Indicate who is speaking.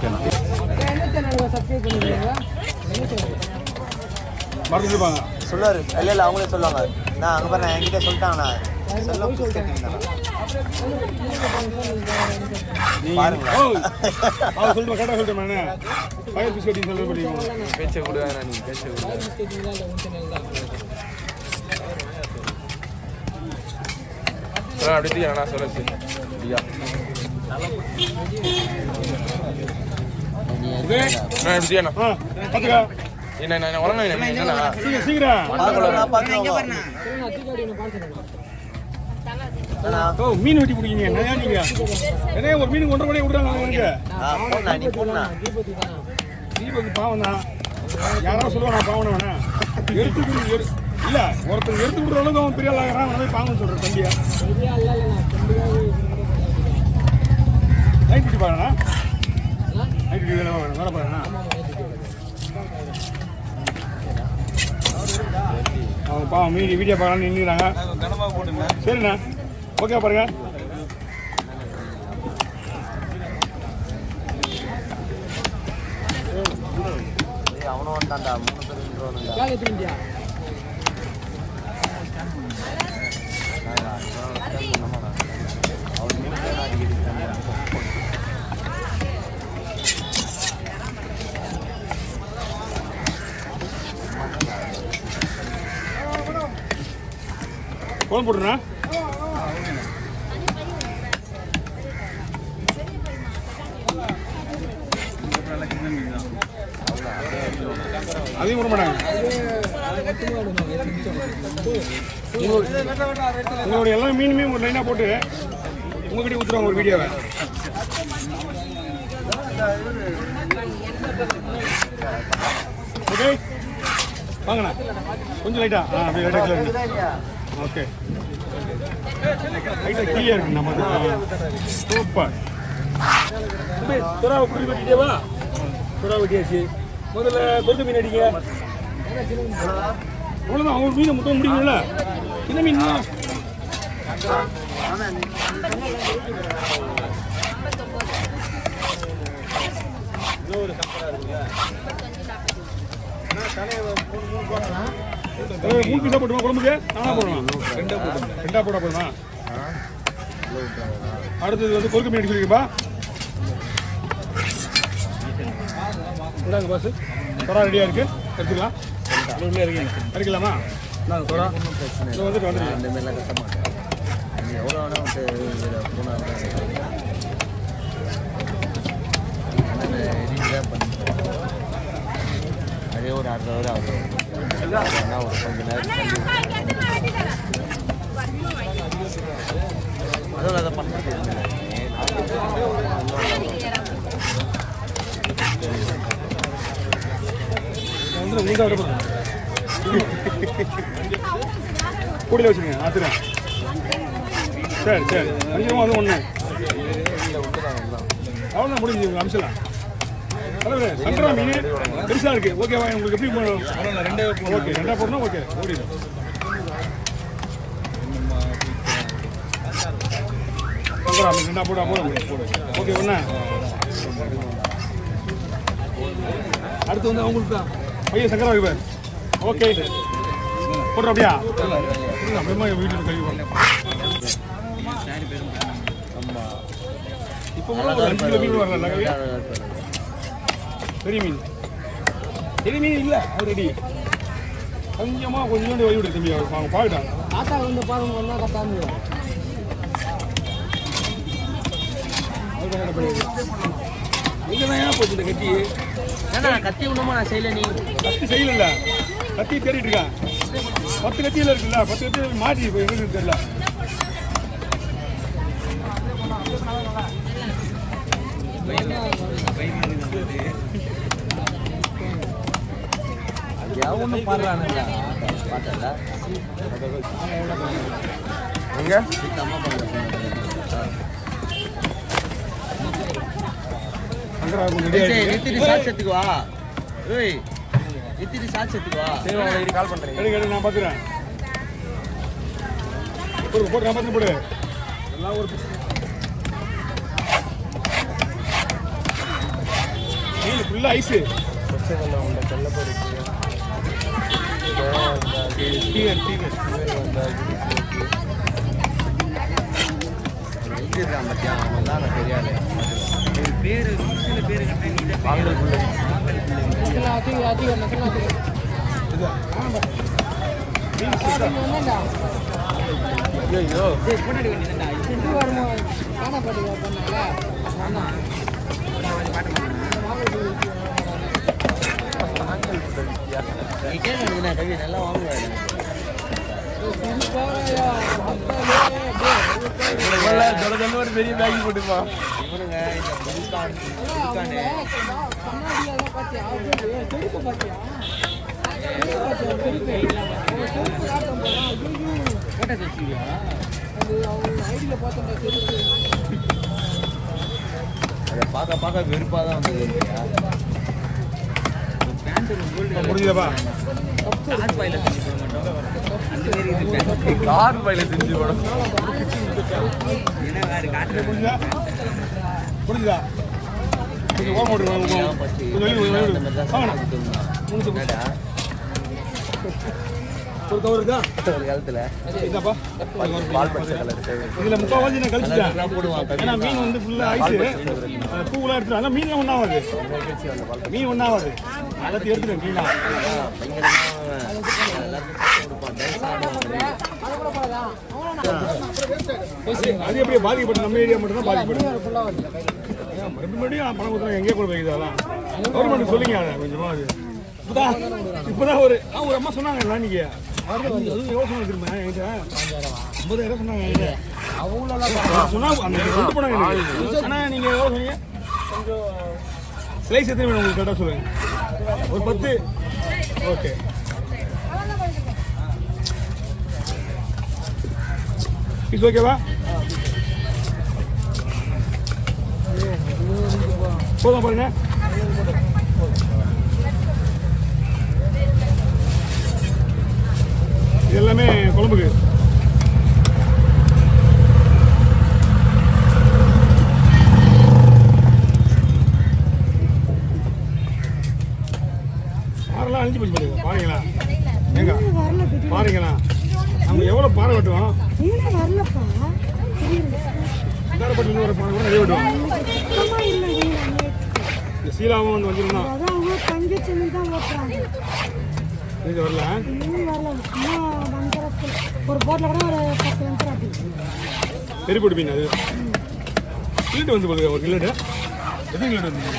Speaker 1: ஓகேண்ணா.
Speaker 2: சொல்லுவாரு இல்லை அவங்களே சொல்லுவாங்க. நான் அங்கே பாரு என்கிட்ட சொல்லிட்டாங்கண்ணா செல்லம்
Speaker 1: பேச்சை கூட நீ பேச்சை அடுத்து சொல்ல ஐயா என்ன உடனே மீன் வெட்டி பிடிக்கீங்க நீங்க என்ன ஒரு மீன் 1.5 மணி விடுறாங்க. தீபக்கு பாவம் தான். யாராவது சொல்லுவா நான் பாவன வேணா எடுத்து இல்ல ஒருத்தர் எடுத்து விடுற அளவுக்கு அவன் பெரிய ஆளாகிறான். அவன் பாவம் சொல்றேன் தம்பியா நைட் டியூட்டி பாருண்ணா. நைட் டியூட்டி வேலை பாருண்ணா. அவங்க பாவம் மீன் வீடியோ பார்க்கலான்னு நின்றுறாங்க. சரிண்ணா ஓகே பாருங்க.
Speaker 2: அவனும் வந்துட்டான்டா 3 பேர்
Speaker 1: கோலம் போட்டுருண்ணா. அதையும் விட மாட்டாங்க. உங்களுடைய எல்லா மீனுமே ஒரு லைனாக போட்டு உங்ககிட்ட ஊற்றுவாங்க ஒரு வீடியோவை. ஓகே வாங்கண்ணா கொஞ்சம் லைட்டா அப்படியே லைட்டாக ஓகே லைட்டாக கிளியாக இருக்கு நம்ம சூப்பர். சுறாவை குடி வெட்டிட்டேவா? சுறா வெட்டியாச்சு. முதல்ல கொண்டு மீன் அடிங்க. அவ்வளோதான் அவங்க மீனை மொத்தம் முடியுங்களா? சின்ன மீன் மூணு பீஸா போட்டுமா குழம்புக்கு? நானா போடணும்? ரெண்டா போட போதுமா? அடுத்தது வந்து கொழுக்கு மீன் அடி சொல்லிருக்கப்பா. இந்தாங்க பாஸ் சொரா ரெடியாக இருக்குது எடுத்துக்கலாம். எடுக்கலாமா? நாங்கள் சொரா இதை வந்துட்டு வந்துடுங்க.
Speaker 2: அந்த மாதிரிலாம் கட்ட மாட்டேன். எவ்வளோ வேணா வந்து போனால் அதே ஒரு 1/2 hour ஆகும். ஒரு கொஞ்ச நேரம் அதுவும் அதை பண்ணுறது
Speaker 1: கூடையில் வச்சுருங்க ஆத்துறேன். சரி சரி கொஞ்சமாக வந்து ஒன்று அவ்வளோதான் முடிஞ்சு அமிச்சலாம். சங்கரா மீன் பெருசாக இருக்குது. ஓகேவா? உங்களுக்கு எப்படி போடணும்? ஓகே ரெண்டாக போடணும். ஓகே ஓடிடும். சங்கரா மீன் ரெண்டாக போட போடு. ஓகே ஒன்றா. அடுத்து வந்து அவங்களுக்கு தான் பையன் சங்கரா வைப்பார். ஓகே போடுற அப்படியா? அப்படிமா வீட்டில் கழுவி போடலாம். இப்போ 5 கிலோ மீன் வரல. பெரிய மீன் பெரிய மீன் இல்லை ஆல்ரெடி. கொஞ்சமாக கொஞ்சோண்டு வழி விடு தம்பி. அவங்க பாக்கிட்டாங்க. ஆட்டா வந்து பாருங்க ஒன்றா கட்டாமல் இங்கே தான் ஏன் போச்சு இந்த கத்தி?
Speaker 2: ஏன்னா கத்தி ஒன்றுமா நான் செய்யல. நீ
Speaker 1: கத்தி செய்யல. கத்தி தேடிட்டு இருக்கேன். 10 கத்தியில் இருக்குல்ல. 10 கத்தி மாட்டி இப்போ எங்களுக்கு தெரியல.
Speaker 2: ஒன்றும் பாடுறானுங்க பார்த்தல
Speaker 1: எங்க
Speaker 2: நிறுத்திட்டு சாட்சத்துக்கு வா. ஏய் நிறுத்திட்டு சாட்சத்துக்கு வா.
Speaker 1: கால் பண்ணுறேன். நான் பார்த்துக்கிறேன். போட்டு நான் பார்த்து போடு. எல்லாம் ஒரு ஃபுல்லாக ஐஸு.
Speaker 2: பச்சைக்கல்ல உள்ள கடலப்பருப்பு
Speaker 1: டீகர்
Speaker 2: எழுதிருக்கான் பத்தியா அவன் தான் நான் தெரியாது பேர் சில பேர் வாங்கலுக்குள்ள ஐயோ கவி நல்லா வாங்குவாரு ஒரு பெரிய பேக்கி போட்டுப்பா இவனுங்க அதை பார்க்க பார்க்க வெறுப்பாக தான் வந்தது
Speaker 1: முடிஞ்சதப்பா.
Speaker 2: கார் பையில செஞ்சு போடும்
Speaker 1: புரிஞ்சுதா? கொஞ்சம் ஓரம் ஒரு கவர் இருக்கா
Speaker 2: ஒரு காலத்துல
Speaker 1: இதுதாப்பா.
Speaker 2: பால் பச்சை கலர்
Speaker 1: இதில் முக்கால்வாசி நான் கழிச்சுட்டேன்.
Speaker 2: போடுவான்
Speaker 1: ஏன்னா மீன் வந்து ஃபுல்லாக ஐஸு பூவெல்லாம் எடுத்துட்டு ஆனால் மீன்லாம் ஒன்றாகாது. மீன் ஒன்றாகாது. எல்லாத்தையும் எடுத்துட்டேன் மீனா. அது எப்படியே பாதிக்கப்பட்டு நம்ம ஏரியா மட்டும் தான் பாதிக்கப்படும். மறுபடியும் பணம் கொடுத்தா எங்கேயே கூட போய்க்குது. அதெல்லாம் கவர்மெண்ட் சொல்லிங்க அதை கொஞ்சமாக. அது இப்போதான் ஒரு அம்மா சொன்னாங்கல்ல இன்னைக்கு அதுவும் யோசனை திரும்ப என்கிட்ட 50,000 சொன்னாங்க என்கிட்ட. சொன்னாங்க அந்த கொண்டு போனாங்க எனக்கு. ஆனால் நீங்கள் எவ்வளோ சொன்னீங்க? கொஞ்சம் ஸ்லைஸ் எத்தனை வேணும் உங்களுக்கு கரெக்டாக சொல்லுங்கள். ஒரு 10. ஓகே பீஸ் ஓகேவா? போதும் பாருங்க. இது எல்லாமே குழம்புக்கு. பாறைலாம் அழிஞ்சு போச்சு பாருங்க. பாருங்களா ஏங்க பாருங்களா நம்ம எவ்வளோ பாறை வெட்டுவோம். தாரப்பட்டு ஒரு பாறை கூட நிறைய வெட்டுவோம். இந்த சீலாவும் வந்து வச்சிருந்தோம். இது வரல ஒரு போட்ல கூட ஒரு 10 நிமிஷம் பெரிய போட்டு மீன். அது கிலோட்டு வந்து போகுது. ஒரு கிலோட்டு எத்தனை கிலோட்டு வந்து